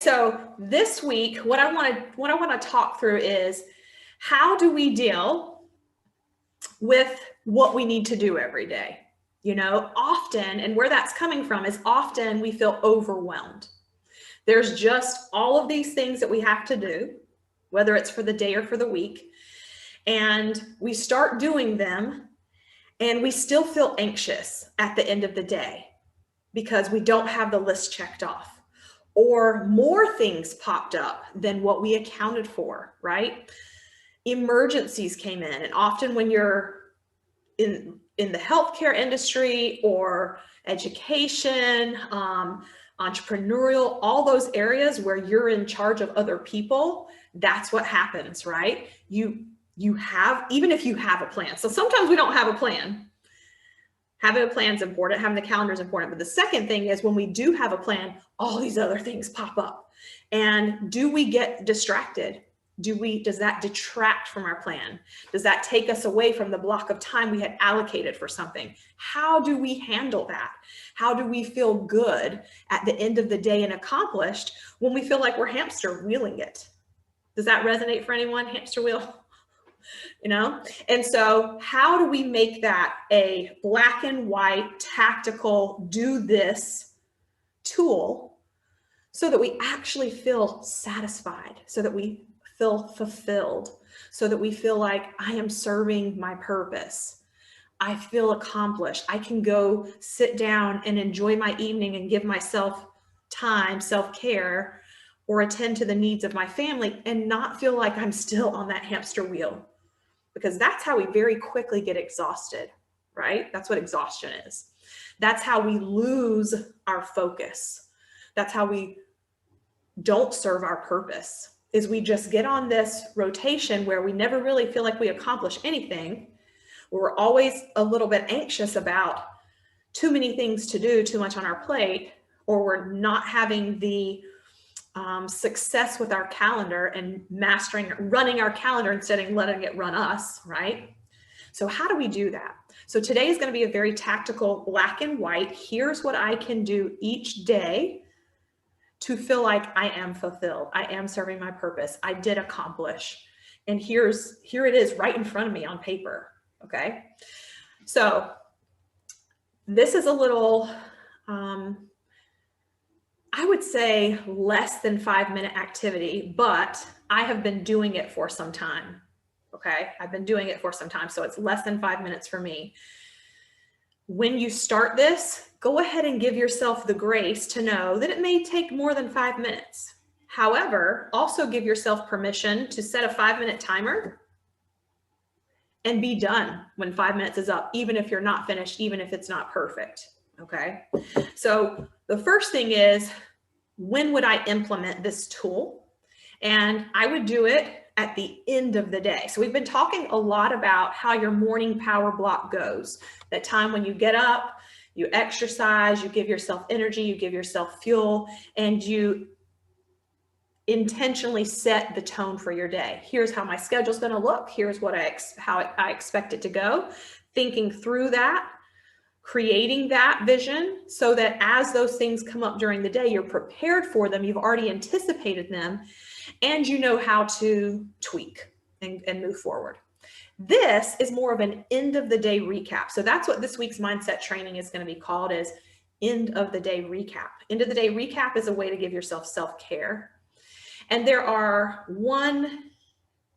So this week, what I want to talk through is how do we deal with what we need to do every day? You know, often, and where that's coming from is often we feel overwhelmed. There's just all of these things that we have to do, whether it's for the day or for the week, and we start doing them and we still feel anxious at the end of the day because we don't have the list checked off, or more things popped up than what we accounted for, right? Emergencies came in, and often when you're in the healthcare industry or education, entrepreneurial, all those areas where you're in charge of other people, that's what happens, right? You have, even if you have a plan. So sometimes we don't have a plan. Having a plan is important, having the calendar is important. But the second thing is when we do have a plan, all these other things pop up. And do we get distracted? Does that detract from our plan? Does that take us away from the block of time we had allocated for something? How do we handle that? How do we feel good at the end of the day and accomplished when we feel like we're hamster wheeling it? Does that resonate for anyone? Hamster wheel? You know? And so how do we make that a black and white tactical do this tool so that we actually feel satisfied, so that we feel fulfilled, so that we feel like I am serving my purpose? I feel accomplished. I can go sit down and enjoy my evening and give myself time, self-care, or attend to the needs of my family and not feel like I'm still on that hamster wheel. Because that's how we very quickly get exhausted, right? That's what exhaustion is. That's how we lose our focus. That's how we don't serve our purpose, is we just get on this rotation where we never really feel like we accomplish anything. We're always a little bit anxious about too many things to do, too much on our plate, or we're not having the success with our calendar and running our calendar instead of letting it run us, right? So how do we do that? So today is going to be a very tactical black and white. Here's what I can do each day to feel like I am fulfilled. I am serving my purpose. I did accomplish. And here it is right in front of me on paper. Okay. So this is a little, I would say less than 5-minute activity, but I have been doing it for some time. Okay. I've been doing it for some time. So it's less than 5 minutes for me. When you start this, go ahead and give yourself the grace to know that it may take more than 5 minutes. However, also give yourself permission to set a 5-minute timer and be done when 5 minutes is up, even if you're not finished, even if it's not perfect. Okay. So the first thing is, when would I implement this tool? And I would do it at the end of the day. So we've been talking a lot about how your morning power block goes. That time when you get up, you exercise, you give yourself energy, you give yourself fuel, and you intentionally set the tone for your day. Here's how my schedule's going to look. Here's how I expect it to go. Thinking through that, creating that vision so that as those things come up during the day, you're prepared for them, you've already anticipated them, and you know how to tweak and move forward. This is more of an end of the day recap. So that's what this week's mindset training is going to be called, is end of the day recap. End of the day recap is a way to give yourself self-care. And there are 1,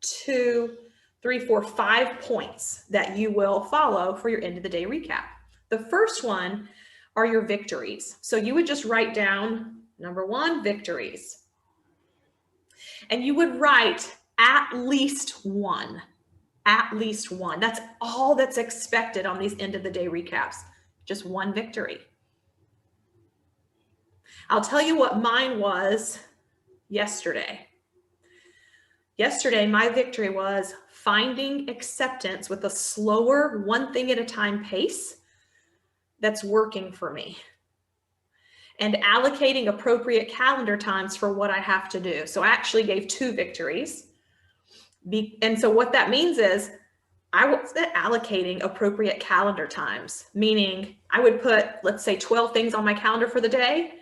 2, 3, 4, 5 points that you will follow for your end of the day recap. The first one are your victories. So you would just write down, number 1, victories. And you would write at least one. At least one. That's all that's expected on these end of the day recaps. Just one victory. I'll tell you what mine was yesterday. Yesterday, my victory was finding acceptance with a slower, one thing at a time pace that's working for me, and allocating appropriate calendar times for what I have to do. So I actually gave 2 victories. And so what that means is I was allocating appropriate calendar times, meaning I would put, let's say, 12 things on my calendar for the day,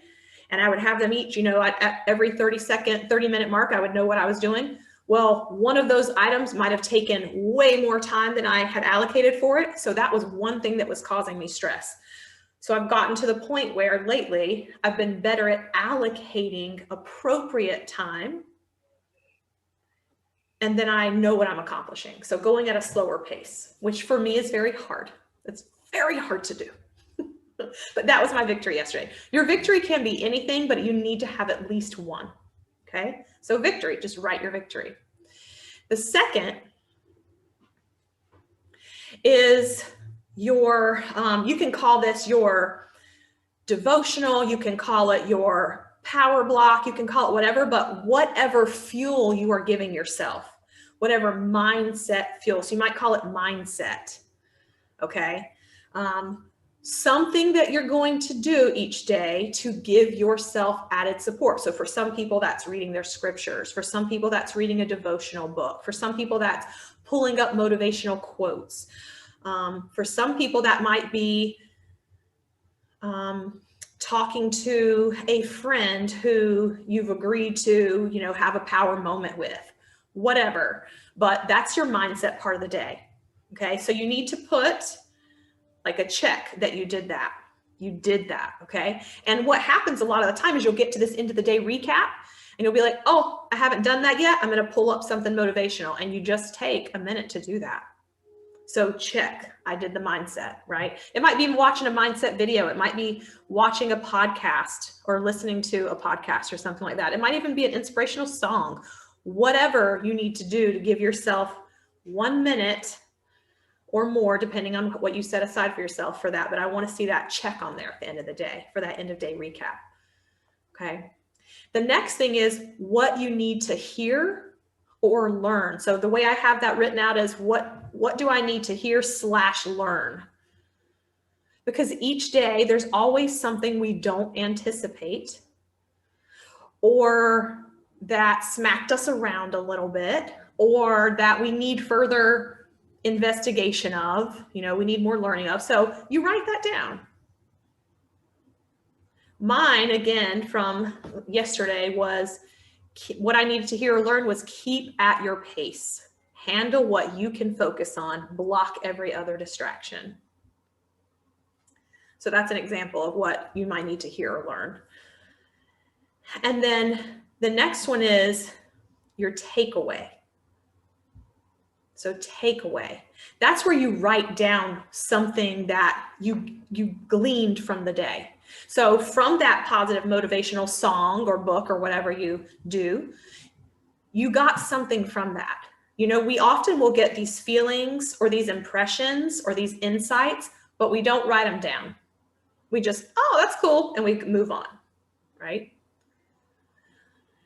And I would have them each, at every 30-minute mark, I would know what I was doing. Well, one of those items might have taken way more time than I had allocated for it. So that was one thing that was causing me stress. So I've gotten to the point where lately I've been better at allocating appropriate time. And then I know what I'm accomplishing. So going at a slower pace, which for me is very hard. It's very hard to do. But that was my victory yesterday. Your victory can be anything, but you need to have at least one. Okay. So victory, just write your victory. The second is your, you can call this your devotional, you can call it your power block, you can call it whatever, but whatever fuel you are giving yourself, whatever mindset fuel. So you might call it mindset. Okay. Something that you're going to do each day to give yourself added support. So for some people, that's reading their scriptures. For some people, that's reading a devotional book. For some people, that's pulling up motivational quotes. For some people, that might be talking to a friend who you've agreed to, have a power moment with, whatever. But that's your mindset part of the day. Okay. So you need to put like a check that you did that. You did that. Okay. And what happens a lot of the time is you'll get to this end of the day recap and you'll be like, oh, I haven't done that yet. I'm going to pull up something motivational. And you just take a minute to do that. So check, I did the mindset, right? It might be watching a mindset video. It might be watching a podcast or listening to a podcast or something like that. It might even be an inspirational song, whatever you need to do to give yourself 1 minute or more, depending on what you set aside for yourself for that. But I want to see that check on there at the end of the day for that end of day recap. Okay. The next thing is what you need to hear or learn. So the way I have that written out is what do I need to hear / learn? Because each day there's always something we don't anticipate or that smacked us around a little bit or that we need further investigation of, we need more learning of. So you write that down. Mine, again, from yesterday was what I needed to hear or learn was keep at your pace. Handle what you can focus on, block every other distraction. So that's an example of what you might need to hear or learn. And then the next one is your takeaway. So takeaway, that's where you write down something that you gleaned from the day. So from that positive motivational song or book or whatever you do, you got something from that. We often will get these feelings or these impressions or these insights, but we don't write them down. We just, oh, that's cool. And we move on, right?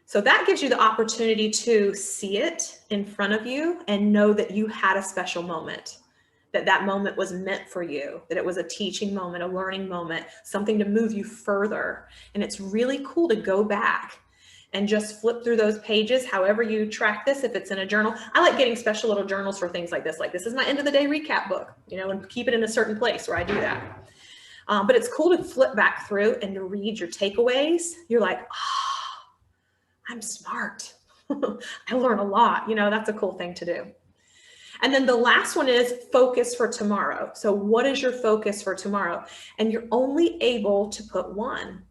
So that gives you the opportunity to see it in front of you and know that you had a special moment, that moment was meant for you, that it was a teaching moment, a learning moment, something to move you further. And it's really cool to go back and just flip through those pages, however you track this, if it's in a journal. I like getting special little journals for things like this. Like this is my end of the day recap book, and keep it in a certain place where I do that. But it's cool to flip back through and to read your takeaways. You're like, oh, I'm smart. I learn a lot. That's a cool thing to do. And then the last one is focus for tomorrow. So what is your focus for tomorrow? And you're only able to put one.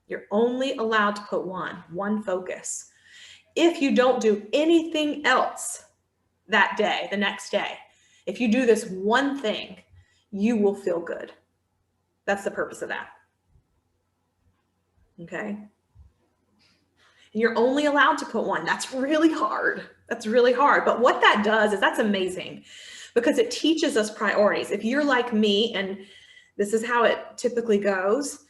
You're only allowed to put one focus. If you don't do anything else that day, the next day, if you do this one thing, you will feel good. That's the purpose of that. Okay. And you're only allowed to put one. That's really hard. That's really hard. But what that does is that's amazing because it teaches us priorities. If you're like me, and this is how it typically goes,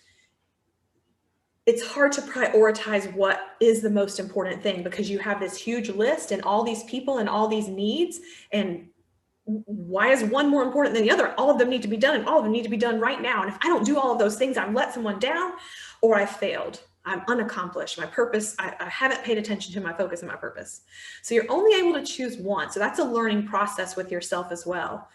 it's hard to prioritize what is the most important thing because you have this huge list and all these people and all these needs. And why is one more important than the other? All of them need to be done and all of them need to be done right now. And if I don't do all of those things, I've let someone down or I failed. I'm unaccomplished. My purpose, I haven't paid attention to my focus and my purpose. So you're only able to choose one. So that's a learning process with yourself as well.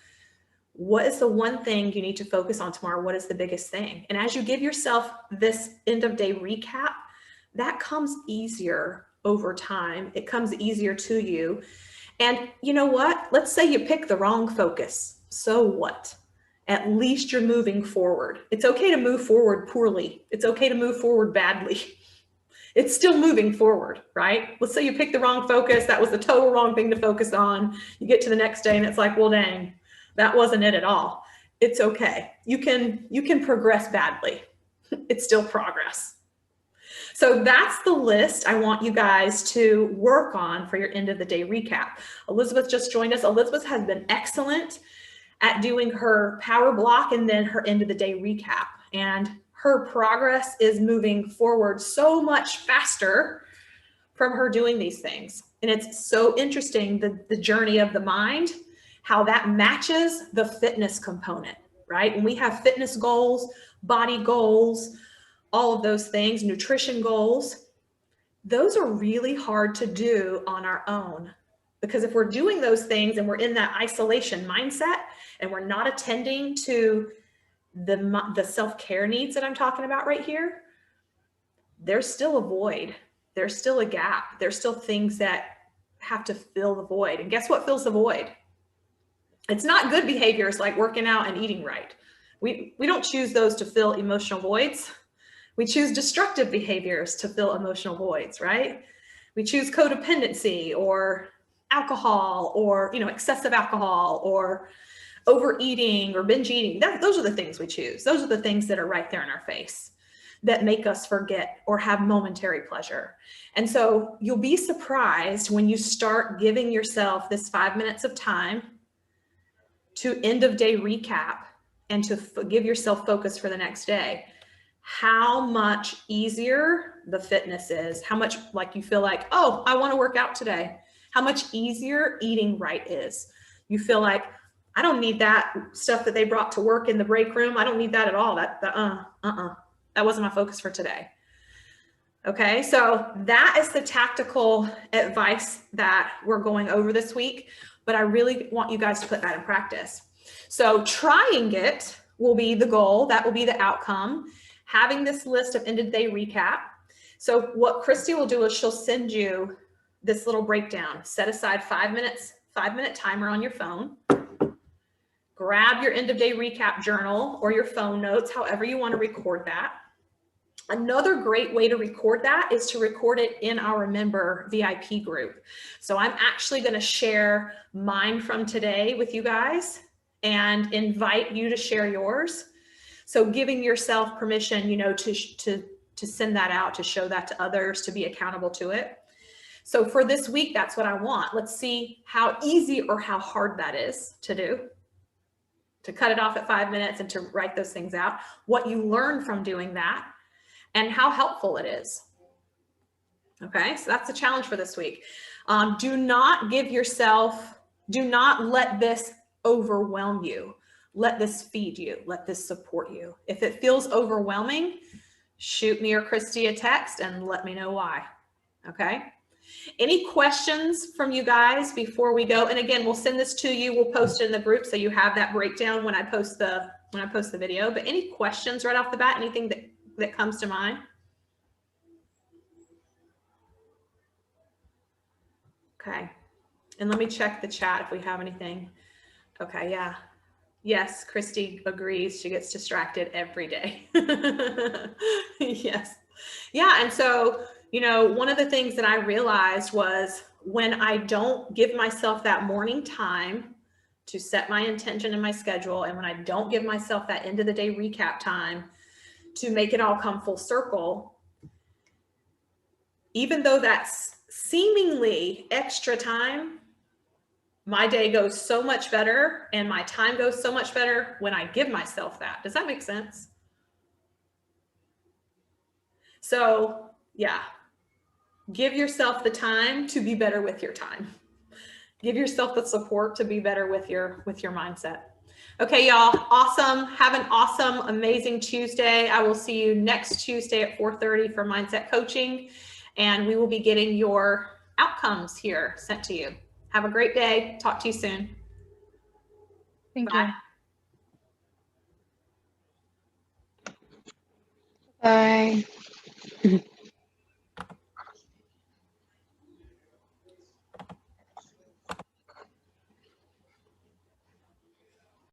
What is the one thing you need to focus on tomorrow? What is the biggest thing? And as you give yourself this end of day recap, that comes easier over time. It comes easier to you. And you know what? Let's say you pick the wrong focus. So what? At least you're moving forward. It's okay to move forward poorly. It's okay to move forward badly. It's still moving forward, right? Let's say you pick the wrong focus. That was the total wrong thing to focus on. You get to the next day and it's like, well, dang, that wasn't it at all. It's okay. You can progress badly. It's still progress. So that's the list I want you guys to work on for your end of the day recap. Elizabeth just joined us. Elizabeth has been excellent at doing her power block and then her end of the day recap. And her progress is moving forward so much faster from her doing these things. And it's so interesting, the journey of the mind, how that matches the fitness component, right? And we have fitness goals, body goals, all of those things, nutrition goals. Those are really hard to do on our own, because if we're doing those things and we're in that isolation mindset and we're not attending to the self-care needs that I'm talking about right here, there's still a void. There's still a gap. There's still things that have to fill the void. And guess what fills the void? It's not good behaviors like working out and eating right. We don't choose those to fill emotional voids. We choose destructive behaviors to fill emotional voids, right? We choose codependency or alcohol or, excessive alcohol or overeating or binge eating. Those are the things we choose. Those are the things that are right there in our face that make us forget or have momentary pleasure. And so you'll be surprised when you start giving yourself this 5 minutes of time to end of day recap and to give yourself focus for the next day, how much easier the fitness is, how much like you feel like, oh, I want to work out today, how much easier eating right is. You feel like, I don't need that stuff that they brought to work in the break room. I don't need that at all. That wasn't my focus for today. Okay, so that is the tactical advice that we're going over this week, but I really want you guys to put that in practice. So trying it will be the goal. That will be the outcome. Having this list of end of day recap. So what Christy will do is she'll send you this little breakdown. Set aside 5 minutes, 5-minute timer on your phone. Grab your end of day recap journal or your phone notes, however you want to record that. Another great way to record that is to record it in our member VIP group. So I'm actually going to share mine from today with you guys and invite you to share yours. So giving yourself permission, to send that out, to show that to others, to be accountable to it. So for this week, that's what I want. Let's see how easy or how hard that is to do, to cut it off at 5 minutes and to write those things out, what you learn from doing that, and how helpful it is. Okay, so that's the challenge for this week. Do not let this overwhelm you. Let this feed you. Let this support you. If it feels overwhelming, shoot me or Christy a text and let me know why. Okay. Any questions from you guys before we go? And again, we'll send this to you. We'll post it in the group so you have that breakdown when I post the video. But any questions right off the bat? Anything that comes to mind? Okay. And let me check the chat if we have anything. Okay, yeah. Yes, Christy agrees. She gets distracted every day. Yes. Yeah, and so, one of the things that I realized was when I don't give myself that morning time to set my intention in my schedule, and when I don't give myself that end of the day recap time to make it all come full circle, even though that's seemingly extra time, my day goes so much better and my time goes so much better when I give myself that. Does that make sense? So yeah, give yourself the time to be better with your time. Give yourself the support to be better with your mindset. Okay, y'all, awesome. Have an awesome, amazing Tuesday. I will see you next Tuesday at 4:30 for mindset coaching, and we will be getting your outcomes here sent to you. Have a great day. Talk to you soon. Thank Bye. you. Bye.